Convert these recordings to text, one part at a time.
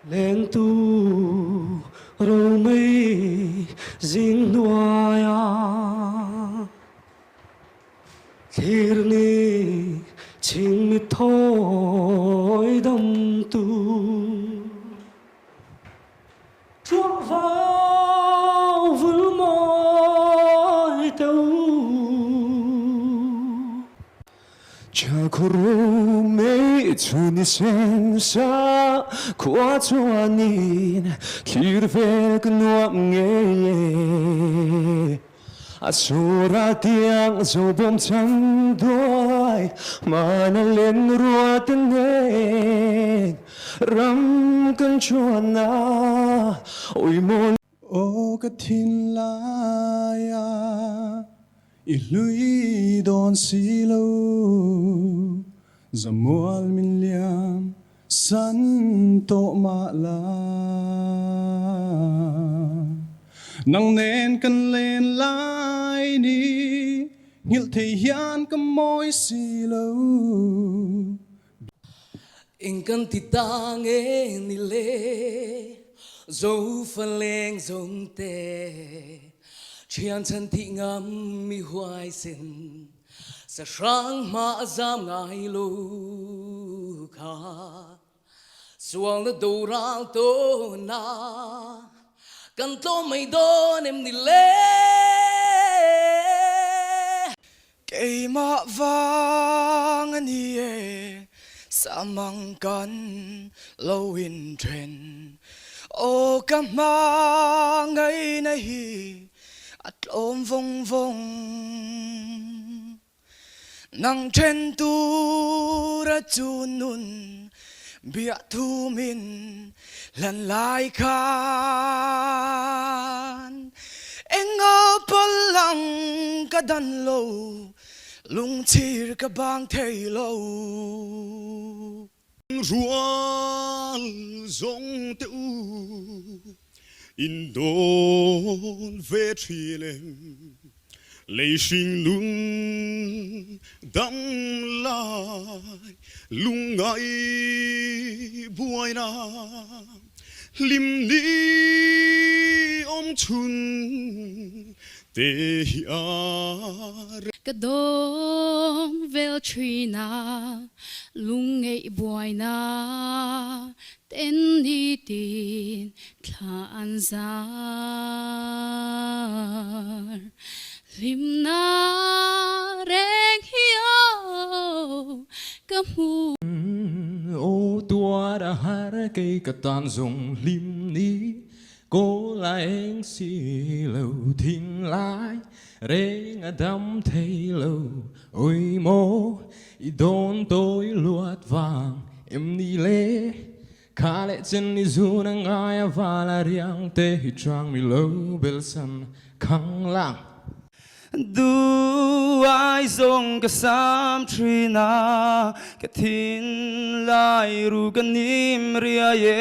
lên tu râu mây dính noaya thir ni ching mi thôi đâm tu chuông vào vững môi teu cha kuru me chuni sen sa kwa chuanin khir ve knuam nge asura tiang zo bom chang doi mana len ruat ne ram kan chuana oi mon o ka thin la ya I lui don si lo zamual min liam san to ma la nang nen kan len lai ni ngil thei hian ka moi si lo Ingkan titang ni le zo faleng zong te chian chan thi ngam mi huai sin sa sang ma zam ngai lu kha suang na do rang to na kan to mai don em ni le Kay mawang ani e samang kan lowin tren o kamang ay nahi at om vong vong nang tren tu ra chunun bia thu min lan lai kan enga palang kadan lo lung chir ka bang thei lo rual zong te u in don ve thilem lei sing lung dam lai lung ngai buai na lim ni om chun te hiar Kadong vel trina lung ei boy na ten ni tin tlan zar lim na reng hiao kamu ô tua đã hát cây cà tan dùng lim ní cô là anh xì lâu thiên lái rê ngã đắm thấy lâu ôi mô i đôn tôi luat vàng em đi lê khá lệ chân đi du nang ai và là riêng tê hi trang mi lâu bel san khăng lang du ai zong ka sam trina ka thin lai ru ka nim ria ye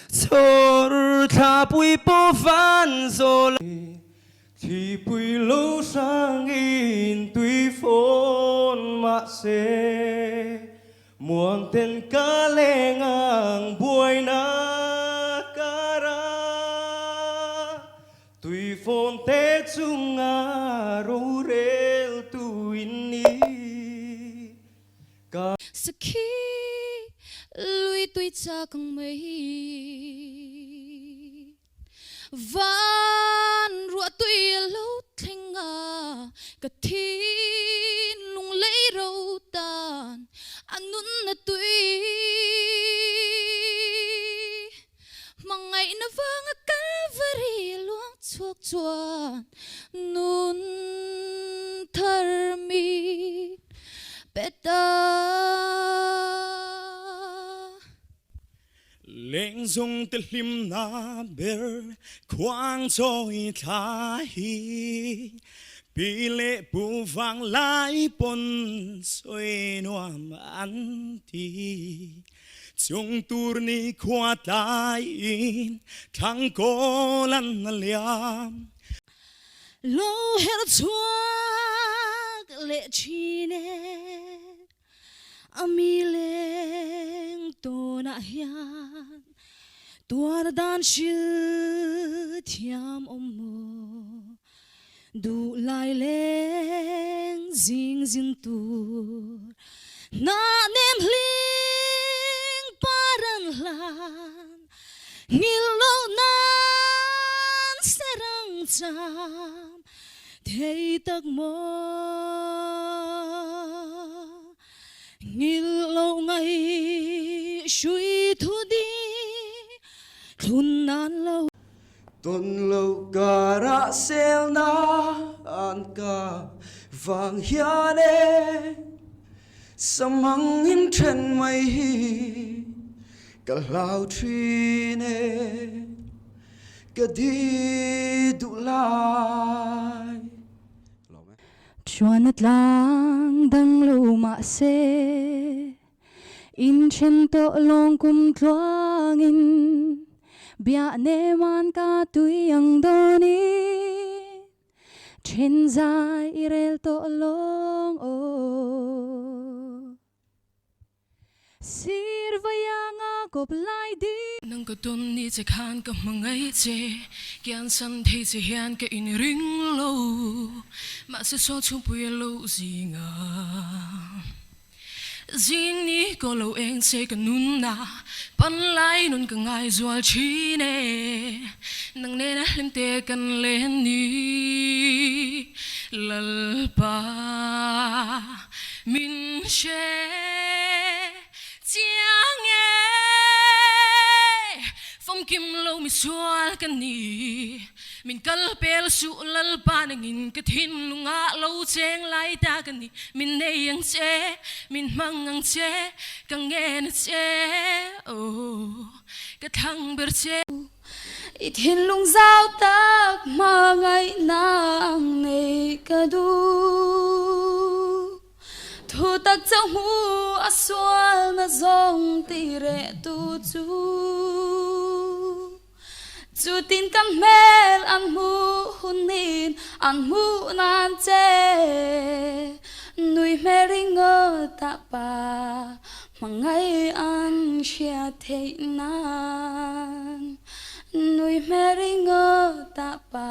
chor tha pui po van zo thì bùi lâu sang in tuy phôn mạ xê muang tên cá lê ngang buổi na cá ra tuy phôn tê chung ngà rô rêu tu in ni Saki lui tui cha kang mei van ruột tui lâu thanh à cả thiên lung lấy râu tan anh nun na tui mang ngày na vang a Calvary luang chuộc chuan nun thar mi beta leng zong te lim na ber kwang choi thai pi lệ pu vang lai pon soi noam an ti chung tur ni khwa tai in thang ko lan liam lo her chuak le chine amileng to na hian tuar dan shil thiam omo du lai leng zing zin tur na nem hling paran lan ngil lo nan serang cham thei tak mo ngil lo ngai shui thu di thun nan lo tuần lâu cả ra sel na an ca vàng hian e samang in trần mây cả lao truy ne cả đi đủ lại chuan at lang dang lo ma se in chen to long kum tluang in bia ne man ka tui ang doni chen zai irel to long o sir vayanga kop lai di nang ko ton ni che khan ka mangai che kian san thei che hian ka in ring lo ma se so chu pui lo zinga zing ni ko lo eng se ka nun na pan lai nun ka ngai zual chi ne nang ne na lim te kan len ni lal pa min she chiang e phong kim lo mi sual kan ni min kal pel su lal pa nang in ka thin lunga lo cheng lai ta kan ni min nei ang che min mang ang che ka nge na che oh ka thang ber che ít hin lung giao tak ma ngai nang nei ka du thu tak chang hu aswal na zong ti re tu chu chu tin kan mel an mu hunin an mu nan che nui mering ta pa mangai an sia thei nan nui mering ta pa